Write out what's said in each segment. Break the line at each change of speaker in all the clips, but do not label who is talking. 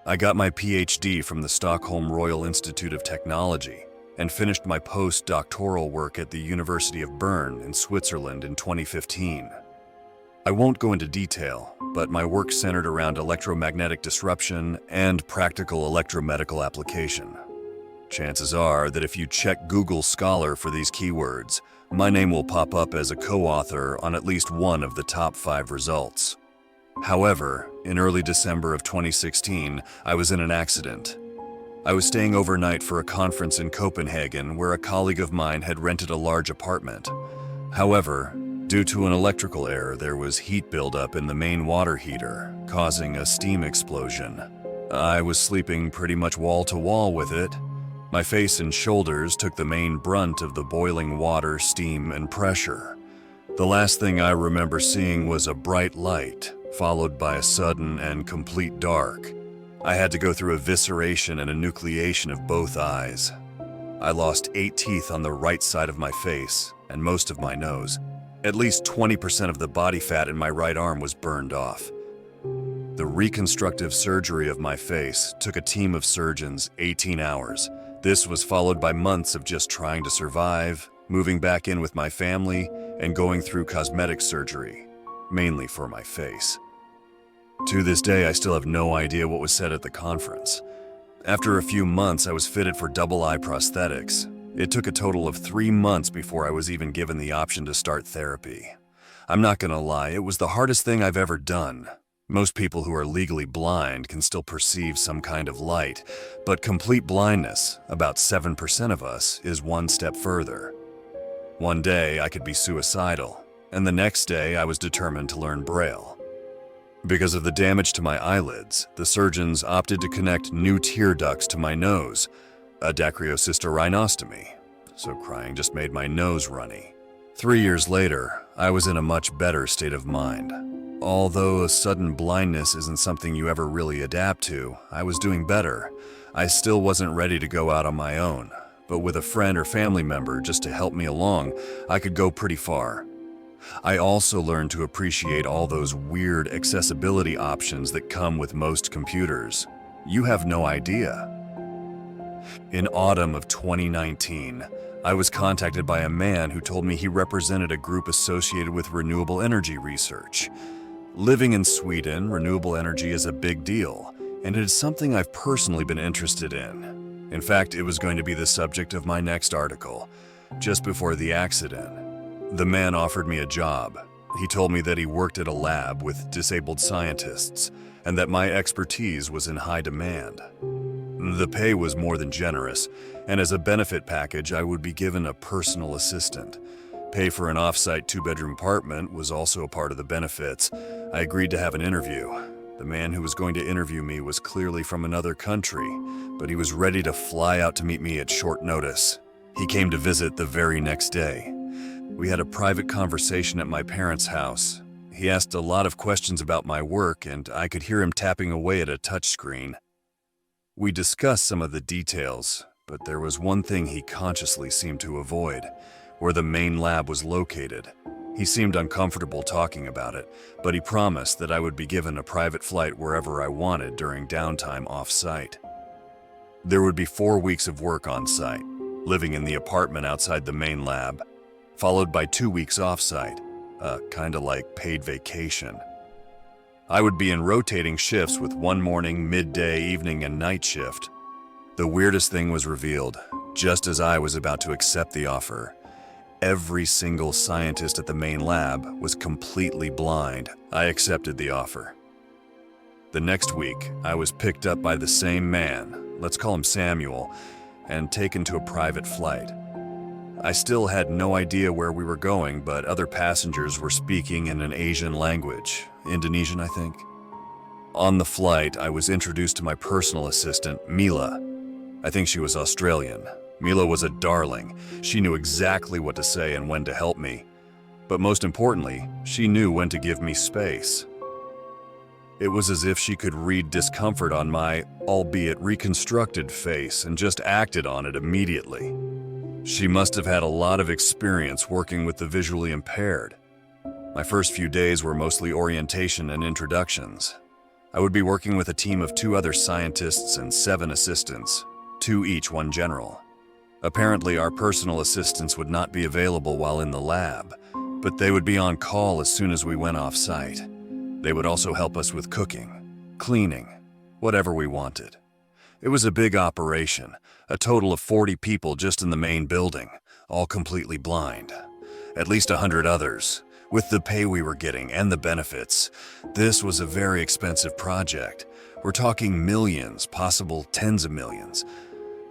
I got my PhD from the Stockholm Royal Institute of Technology and finished my postdoctoral work at the University of Bern in Switzerland in 2015. I won't go into detail, but my work centered around electromagnetic disruption and practical electromedical application. Chances are that if you check Google Scholar for these keywords, my name will pop up as a co-author on at least one of the top 5 results. However, in early December of 2016, I was in an accident. I was staying overnight for a conference in Copenhagen where a colleague of mine had rented a large apartment. However, due to an electrical error, there was heat buildup in the main water heater, causing a steam explosion. I was sleeping pretty much wall to wall with it. My face and shoulders took the main brunt of the boiling water, steam, and pressure. The last thing I remember seeing was a bright light, followed by a sudden and complete dark. I had to go through evisceration and a nucleation of both eyes. I lost 8 teeth on the right side of my face and most of my nose. At least 20% of the body fat in my right arm was burned off. The reconstructive surgery of my face took a team of surgeons 18 hours. This was followed by months of just trying to survive, moving back in with my family, and going through cosmetic surgery, mainly for my face. To this day, I still have no idea what was said at the conference. After a few months, I was fitted for double eye prosthetics. It took a total of 3 months before I was even given the option to start therapy. I'm not gonna lie, it was the hardest thing I've ever done. Most people who are legally blind can still perceive some kind of light, but complete blindness, about 7% of us, is one step further. One day I could be suicidal, and the next day I was determined to learn Braille. Because of the damage to my eyelids, the surgeons opted to connect new tear ducts to my nose, a dacryocysterrhinostomy, so crying just made my nose runny. 3 years later, I was in a much better state of mind. Although a sudden blindness isn't something you ever really adapt to, I was doing better. I still wasn't ready to go out on my own, but with a friend or family member just to help me along, I could go pretty far. I also learned to appreciate all those weird accessibility options that come with most computers. You have no idea. In autumn of 2019, I was contacted by a man who told me he represented a group associated with renewable energy research. Living in Sweden, renewable energy is a big deal, and it is something I've personally been interested in. In fact, it was going to be the subject of my next article. Just before the accident, the man offered me a job. He told me that he worked at a lab with disabled scientists, and that my expertise was in high demand. The pay was more than generous, and as a benefit package, I would be given a personal assistant. Pay for an off-site 2-bedroom apartment was also a part of the benefits. I agreed to have an interview. The man who was going to interview me was clearly from another country, but he was ready to fly out to meet me at short notice. He came to visit the very next day. We had a private conversation at my parents' house. He asked a lot of questions about my work, and I could hear him tapping away at a touchscreen. We discussed some of the details, but there was one thing he consciously seemed to avoid: where the main lab was located. He seemed uncomfortable talking about it, but he promised that I would be given a private flight wherever I wanted during downtime off-site. There would be 4 weeks of work on-site, living in the apartment outside the main lab, followed by 2 weeks off-site, kinda like paid vacation. I would be in rotating shifts with one morning, midday, evening, and night shift. The weirdest thing was revealed just as I was about to accept the offer. Every single scientist at the main lab was completely blind. I accepted the offer. The next week, I was picked up by the same man, let's call him Samuel, and taken to a private flight. I still had no idea where we were going, but other passengers were speaking in an Asian language, Indonesian, I think. On the flight, I was introduced to my personal assistant, Mila. I think she was Australian. Mila was a darling. She knew exactly what to say and when to help me. But most importantly, she knew when to give me space. It was as if she could read discomfort on my, albeit reconstructed face, and just acted on it immediately. She must have had a lot of experience working with the visually impaired. My first few days were mostly orientation and introductions. I would be working with a team of 2 other scientists and 7 assistants, 2 each, 1 general. Apparently, our personal assistants would not be available while in the lab, but they would be on call as soon as we went off-site. They would also help us with cooking, cleaning, whatever we wanted. It was a big operation, a total of 40 people just in the main building, all completely blind. At least 100 others. With the pay we were getting and the benefits, this was a very expensive project. We're talking millions, possible tens of millions.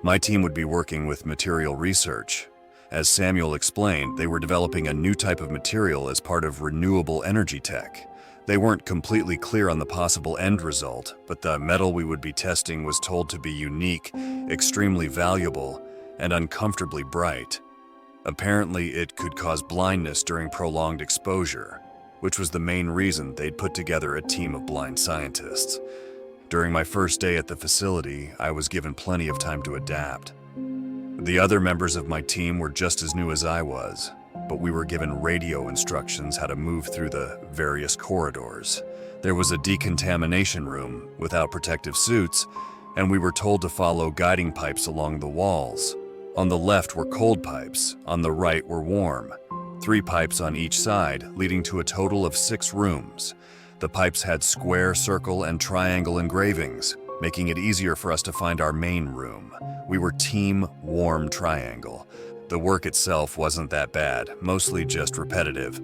My team would be working with material research. As Samuel explained, they were developing a new type of material as part of renewable energy tech. They weren't completely clear on the possible end result, but the metal we would be testing was told to be unique, extremely valuable, and uncomfortably bright. Apparently, it could cause blindness during prolonged exposure, which was the main reason they'd put together a team of blind scientists. During my first day at the facility, I was given plenty of time to adapt. The other members of my team were just as new as I was, but we were given radio instructions how to move through the various corridors. There was a decontamination room without protective suits, and we were told to follow guiding pipes along the walls. On the left were cold pipes, on the right were warm. 3 pipes on each side, leading to a total of 6 rooms. The pipes had square, circle, and triangle engravings, making it easier for us to find our main room. We were Team Warm Triangle. The work itself wasn't that bad, mostly just repetitive.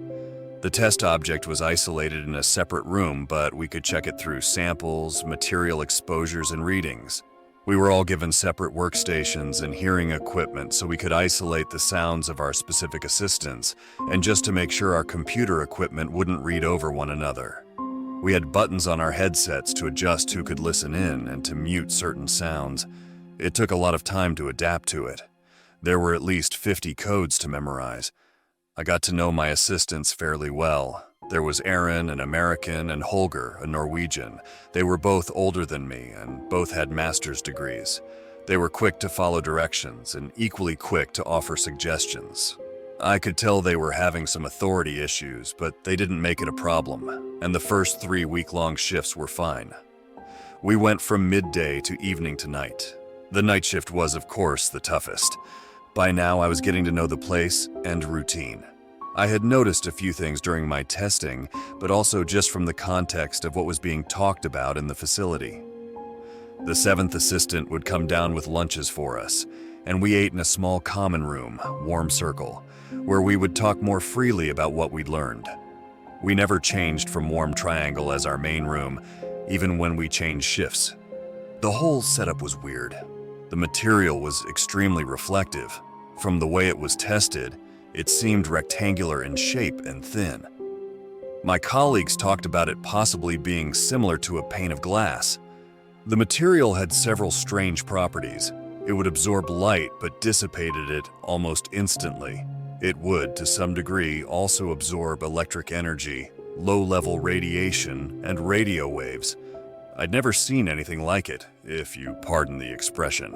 The test object was isolated in a separate room, but we could check it through samples, material exposures, and readings. We were all given separate workstations and hearing equipment so we could isolate the sounds of our specific assistants, and just to make sure our computer equipment wouldn't read over one another. We had buttons on our headsets to adjust who could listen in and to mute certain sounds. It took a lot of time to adapt to it. There were at least 50 codes to memorize. I got to know my assistants fairly well. There was Aaron, an American, and Holger, a Norwegian. They were both older than me and both had master's degrees. They were quick to follow directions and equally quick to offer suggestions. I could tell they were having some authority issues, but they didn't make it a problem, and the first 3 week-long shifts were fine. We went from midday to evening to night. The night shift was, of course, the toughest. By now, I was getting to know the place and routine. I had noticed a few things during my testing, but also just from the context of what was being talked about in the facility. The 7th assistant would come down with lunches for us, and we ate in a small common room, warm circle, where we would talk more freely about what we'd learned. We never changed from Warm Triangle as our main room, even when we changed shifts. The whole setup was weird. The material was extremely reflective. From the way it was tested, it seemed rectangular in shape and thin. My colleagues talked about it possibly being similar to a pane of glass. The material had several strange properties. It would absorb light but dissipated it almost instantly. It would, to some degree, also absorb electric energy, low-level radiation, and radio waves. I'd never seen anything like it, if you pardon the expression.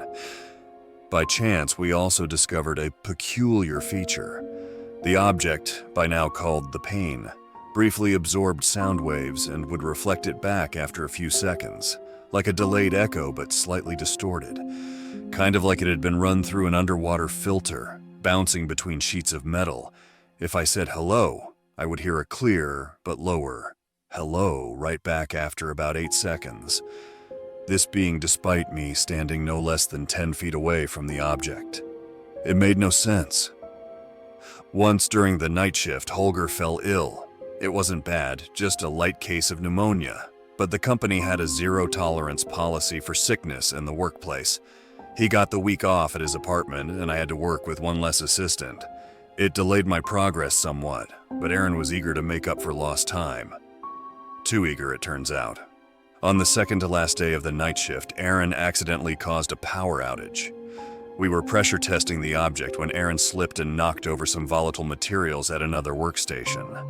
By chance, we also discovered a peculiar feature. The object, by now called the pane, briefly absorbed sound waves and would reflect it back after a few seconds, like a delayed echo but slightly distorted, kind of like it had been run through an underwater filter, bouncing between sheets of metal. If I said hello, I would hear a clear but lower hello right back after about 8 seconds. This being despite me standing no less than 10 feet away from the object. It made no sense. Once during the night shift, Holger fell ill. It wasn't bad, just a light case of pneumonia, but the company had a zero-tolerance policy for sickness in the workplace. He got the week off at his apartment, and I had to work with one less assistant. It delayed my progress somewhat, but Aaron was eager to make up for lost time. Too eager, it turns out. On the second to last day of the night shift, Aaron accidentally caused a power outage. We were pressure testing the object when Aaron slipped and knocked over some volatile materials at another workstation.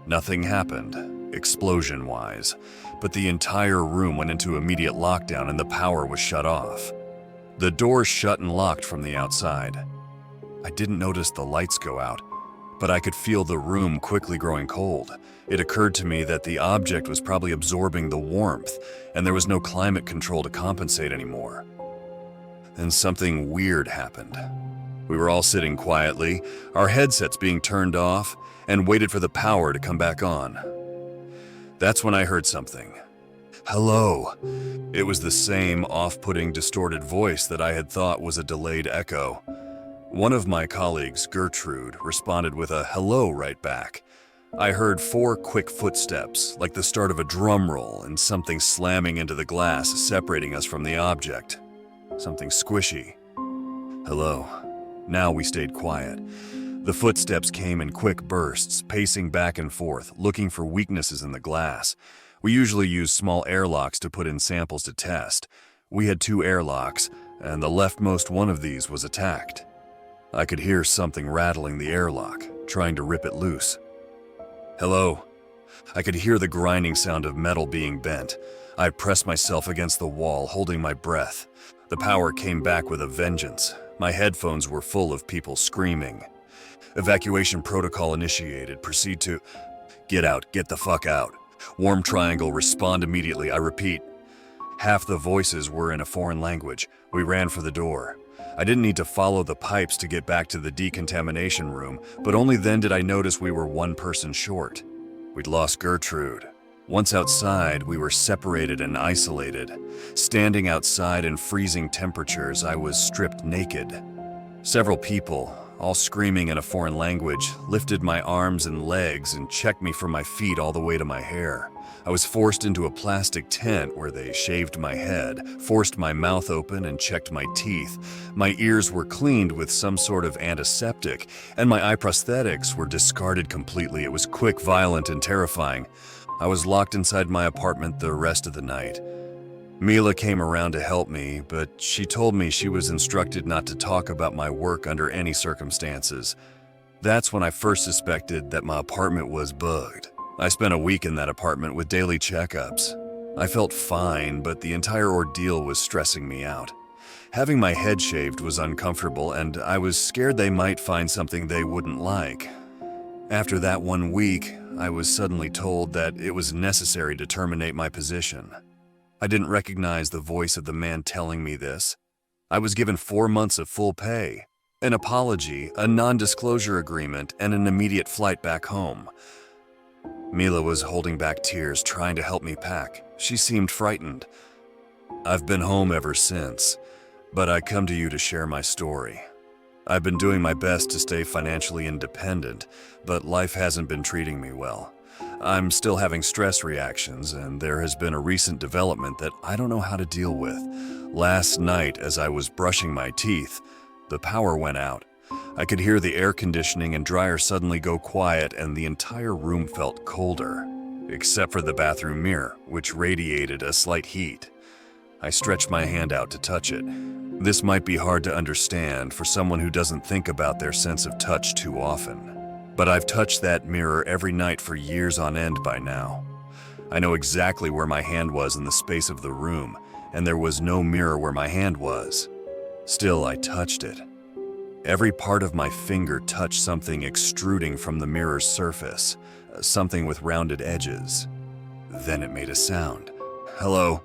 Nothing happened, explosion-wise, but the entire room went into immediate lockdown and the power was shut off. The doors shut and locked from the outside. I didn't notice the lights go out, but I could feel the room quickly growing cold. It occurred to me that the object was probably absorbing the warmth, and there was no climate control to compensate anymore. Then something weird happened. We were all sitting quietly, our headsets being turned off, and waited for the power to come back on. That's when I heard something. Hello. It was the same off-putting, distorted voice that I had thought was a delayed echo. One of my colleagues, Gertrude, responded with a hello right back. I heard 4 quick footsteps, like the start of a drum roll, and something slamming into the glass, separating us from the object. Something squishy. Hello. Now we stayed quiet. The footsteps came in quick bursts, pacing back and forth, looking for weaknesses in the glass. We usually use small airlocks to put in samples to test. We had 2 airlocks, and the leftmost one of these was attacked. I could hear something rattling the airlock, trying to rip it loose. Hello. I could hear the grinding sound of metal being bent. I pressed myself against the wall, holding my breath. The power came back with a vengeance. My headphones were full of people screaming. Evacuation protocol initiated. Proceed to... Get out. Get the fuck out. Warm triangle. Respond immediately. I repeat. Half the voices were in a foreign language. We ran for the door. I didn't need to follow the pipes to get back to the decontamination room, but only then did I notice we were 1 person short. We'd lost Gertrude. Once outside, we were separated and isolated. Standing outside in freezing temperatures, I was stripped naked. Several people, all screaming in a foreign language, lifted my arms and legs and checked me from my feet all the way to my hair. I was forced into a plastic tent where they shaved my head, forced my mouth open and checked my teeth. My ears were cleaned with some sort of antiseptic, and my eye prosthetics were discarded completely. It was quick, violent, and terrifying. I was locked inside my apartment the rest of the night. Mila came around to help me, but she told me she was instructed not to talk about my work under any circumstances. That's when I first suspected that my apartment was bugged. I spent a week in that apartment with daily checkups. I felt fine, but the entire ordeal was stressing me out. Having my head shaved was uncomfortable, and I was scared they might find something they wouldn't like. After that 1 week, I was suddenly told that it was necessary to terminate my position. I didn't recognize the voice of the man telling me this. I was given 4 months of full pay, an apology, a non-disclosure agreement, and an immediate flight back home. Mila was holding back tears, trying to help me pack. She seemed frightened. I've been home ever since, but I come to you to share my story. I've been doing my best to stay financially independent, but life hasn't been treating me well. I'm still having stress reactions, and there has been a recent development that I don't know how to deal with. Last night, as I was brushing my teeth, the power went out. I could hear the air conditioning and dryer suddenly go quiet, and the entire room felt colder, except for the bathroom mirror, which radiated a slight heat. I stretched my hand out to touch it. This might be hard to understand for someone who doesn't think about their sense of touch too often. But I've touched that mirror every night for years on end by now. I know exactly where my hand was in the space of the room, and there was no mirror where my hand was. Still, I touched it. Every part of my finger touched something extruding from the mirror's surface, something with rounded edges. Then it made a sound. Hello.